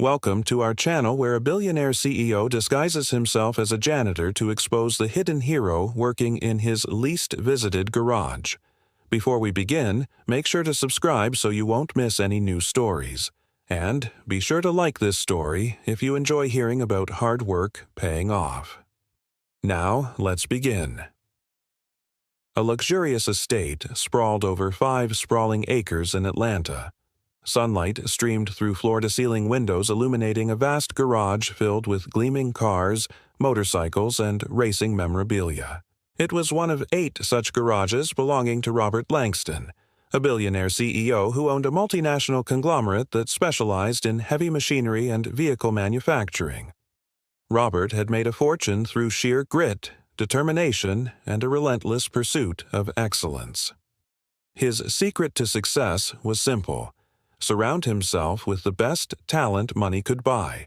Welcome to our channel where a billionaire CEO disguises himself as a janitor to expose the hidden hero working in his least visited garage. Before we begin, make sure to subscribe so you won't miss any new stories. And be sure to like this story if you enjoy hearing about hard work paying off. Now, let's begin. A luxurious estate sprawled over 5 sprawling acres in Atlanta. Sunlight streamed through floor-to-ceiling windows illuminating a vast garage filled with gleaming cars, motorcycles, and racing memorabilia. It was one of 8 such garages belonging to Robert Langston, a billionaire CEO who owned a multinational conglomerate that specialized in heavy machinery and vehicle manufacturing. Robert had made a fortune through sheer grit, determination, and a relentless pursuit of excellence. His secret to success was simple: surround himself with the best talent money could buy.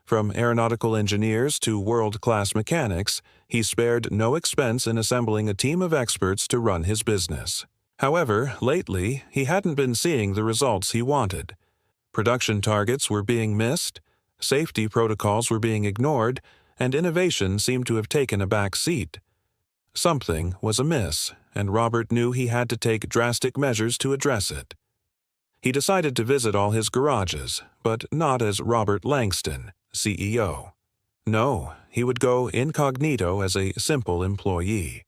From aeronautical engineers to world-class mechanics, he spared no expense in assembling a team of experts to run his business. However, lately, he hadn't been seeing the results he wanted. Production targets were being missed, safety protocols were being ignored, and innovation seemed to have taken a back seat. Something was amiss, and Robert knew he had to take drastic measures to address it. He decided to visit all his garages, but not as Robert Langston, CEO. No, he would go incognito as a simple employee.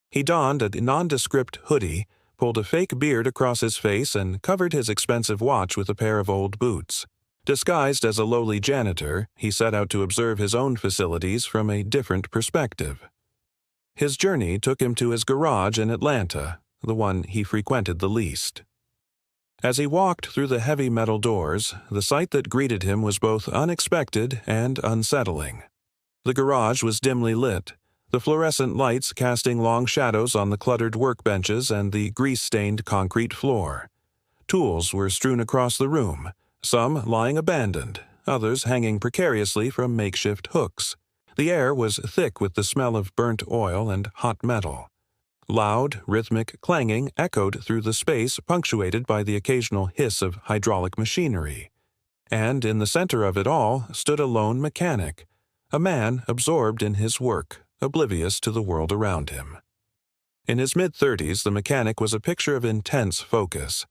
He donned a nondescript hoodie, pulled a fake beard across his face, and covered his expensive watch with a pair of old boots. Disguised as a lowly janitor, he set out to observe his own facilities from a different perspective. His journey took him to his garage in Atlanta, the one he frequented the least. As he walked through the heavy metal doors, the sight that greeted him was both unexpected and unsettling. The garage was dimly lit, the fluorescent lights casting long shadows on the cluttered workbenches and the grease-stained concrete floor. Tools were strewn across the room, some lying abandoned, others hanging precariously from makeshift hooks. The air was thick with the smell of burnt oil and hot metal. Loud, rhythmic clanging echoed through the space, punctuated by the occasional hiss of hydraulic machinery. And in the center of it all stood a lone mechanic, a man absorbed in his work, oblivious to the world around him. In his mid-30s, the mechanic was a picture of intense focus.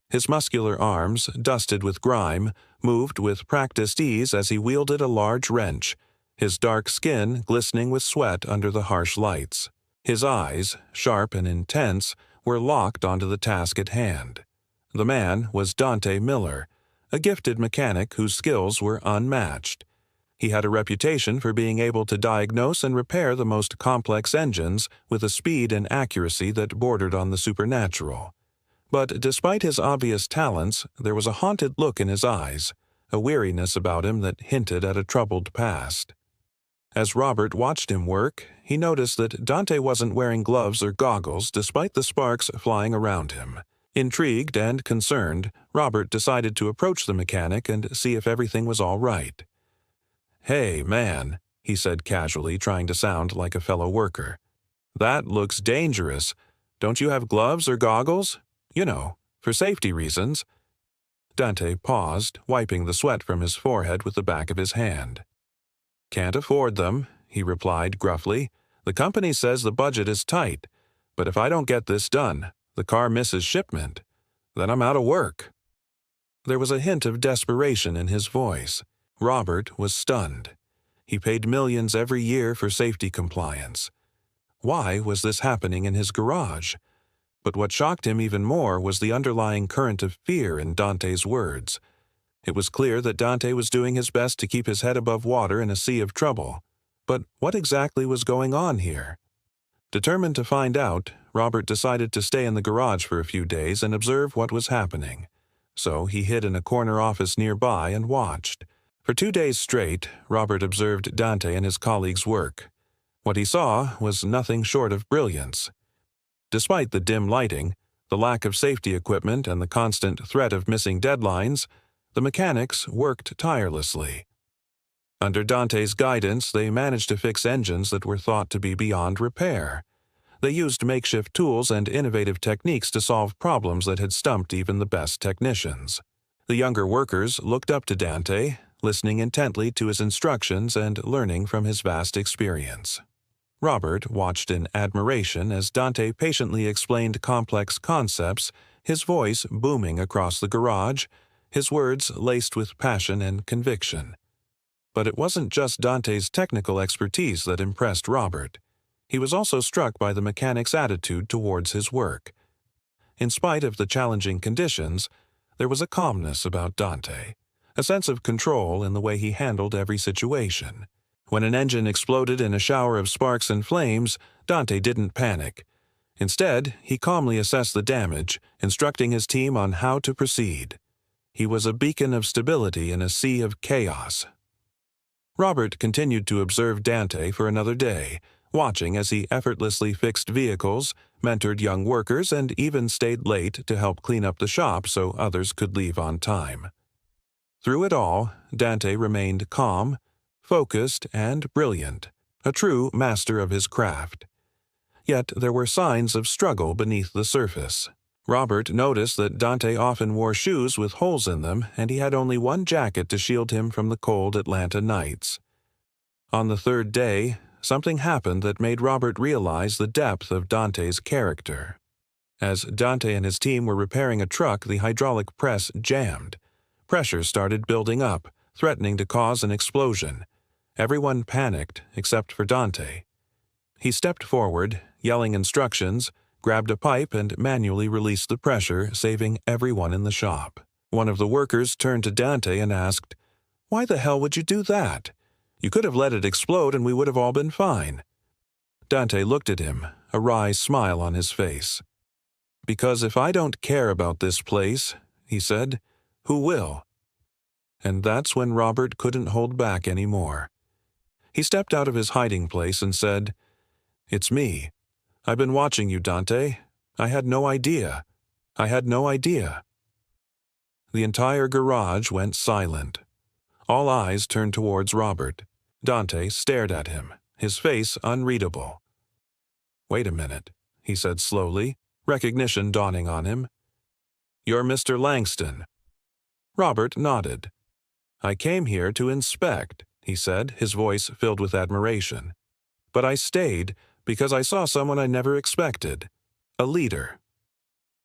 His muscular arms, dusted with grime, moved with practiced ease as he wielded a large wrench, his dark skin glistening with sweat under the harsh lights. His eyes, sharp and intense, were locked onto the task at hand. The man was Dante Miller, a gifted mechanic whose skills were unmatched. He had a reputation for being able to diagnose and repair the most complex engines with a speed and accuracy that bordered on the supernatural. But despite his obvious talents, there was a haunted look in his eyes, a weariness about him that hinted at a troubled past. As Robert watched him work, he noticed that Dante wasn't wearing gloves or goggles despite the sparks flying around him. Intrigued and concerned, Robert decided to approach the mechanic and see if everything was all right. "Hey, man," he said casually, trying to sound like a fellow worker. "That looks dangerous. Don't you have gloves or goggles? You know, for safety reasons." Dante paused, wiping the sweat from his forehead with the back of his hand. "Can't afford them," he replied gruffly. "The company says the budget is tight, but if I don't get this done, the car misses shipment. Then I'm out of work." There was a hint of desperation in his voice. Robert was stunned. He paid millions every year for safety compliance. Why was this happening in his garage? But what shocked him even more was the underlying current of fear in Dante's words. It was clear that Dante was doing his best to keep his head above water in a sea of trouble. But what exactly was going on here? Determined to find out, Robert decided to stay in the garage for a few days and observe what was happening. So he hid in a corner office nearby and watched. For 2 days straight, Robert observed Dante and his colleagues' work. What he saw was nothing short of brilliance. Despite the dim lighting, the lack of safety equipment, and the constant threat of missing deadlines, the mechanics worked tirelessly. Under Dante's guidance, they managed to fix engines that were thought to be beyond repair. They used makeshift tools and innovative techniques to solve problems that had stumped even the best technicians. The younger workers looked up to Dante, listening intently to his instructions and learning from his vast experience. Robert watched in admiration as Dante patiently explained complex concepts, his voice booming across the garage, his words laced with passion and conviction. But it wasn't just Dante's technical expertise that impressed Robert. He was also struck by the mechanic's attitude towards his work. In spite of the challenging conditions, there was a calmness about Dante, a sense of control in the way he handled every situation. When an engine exploded in a shower of sparks and flames, Dante didn't panic. Instead, he calmly assessed the damage, instructing his team on how to proceed. He was a beacon of stability in a sea of chaos. Robert continued to observe Dante for another day, watching as he effortlessly fixed vehicles, mentored young workers, and even stayed late to help clean up the shop so others could leave on time. Through it all, Dante remained calm, focused, and brilliant, a true master of his craft. Yet there were signs of struggle beneath the surface. Robert noticed that Dante often wore shoes with holes in them, and he had only one jacket to shield him from the cold Atlanta nights. On the third day, something happened that made Robert realize the depth of Dante's character. As Dante and his team were repairing a truck, the hydraulic press jammed. Pressure started building up, threatening to cause an explosion. Everyone panicked, except for Dante. He stepped forward, yelling instructions, grabbed a pipe and manually released the pressure, saving everyone in the shop. One of the workers turned to Dante and asked, "Why the hell would you do that? You could have let it explode and we would have all been fine." Dante looked at him, a wry smile on his face. "Because if I don't care about this place," he said, "who will?" And that's when Robert couldn't hold back anymore. He stepped out of his hiding place and said, "It's me. I've been watching you, Dante. I had no idea. I had no idea." The entire garage went silent. All eyes turned towards Robert. Dante stared at him, his face unreadable. "Wait a minute," he said slowly, recognition dawning on him. "You're Mr. Langston." Robert nodded. "I came here to inspect," he said, his voice filled with admiration. "But I stayed because I saw someone I never expected, a leader."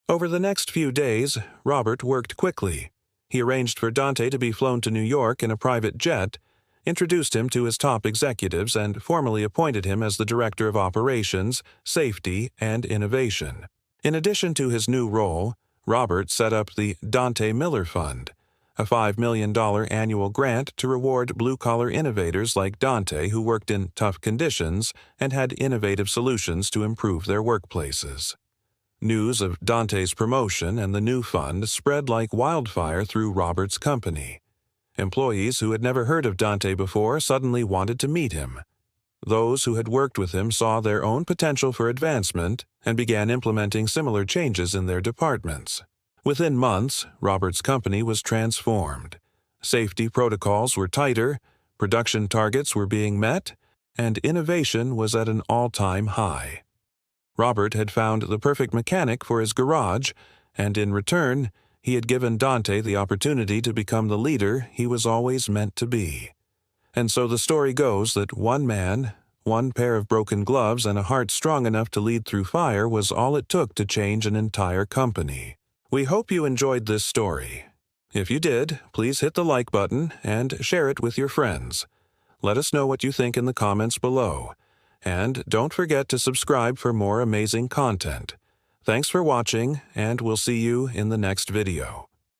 Over the next few days, Robert worked quickly. He arranged for Dante to be flown to New York in a private jet, introduced him to his top executives, and formally appointed him as the Director of Operations, Safety, and Innovation. In addition to his new role, Robert set up the Dante Miller Fund, a $5 million annual grant to reward blue-collar innovators like Dante who worked in tough conditions and had innovative solutions to improve their workplaces. News of Dante's promotion and the new fund spread like wildfire through Robert's company. Employees who had never heard of Dante before suddenly wanted to meet him. Those who had worked with him saw their own potential for advancement and began implementing similar changes in their departments. Within months, Robert's company was transformed. Safety protocols were tighter, production targets were being met, and innovation was at an all-time high. Robert had found the perfect mechanic for his garage, and in return, he had given Dante the opportunity to become the leader he was always meant to be. And so the story goes that one man, one pair of broken gloves, and a heart strong enough to lead through fire was all it took to change an entire company. We hope you enjoyed this story. If you did, please hit the like button and share it with your friends. Let us know what you think in the comments below. And don't forget to subscribe for more amazing content. Thanks for watching, and we'll see you in the next video.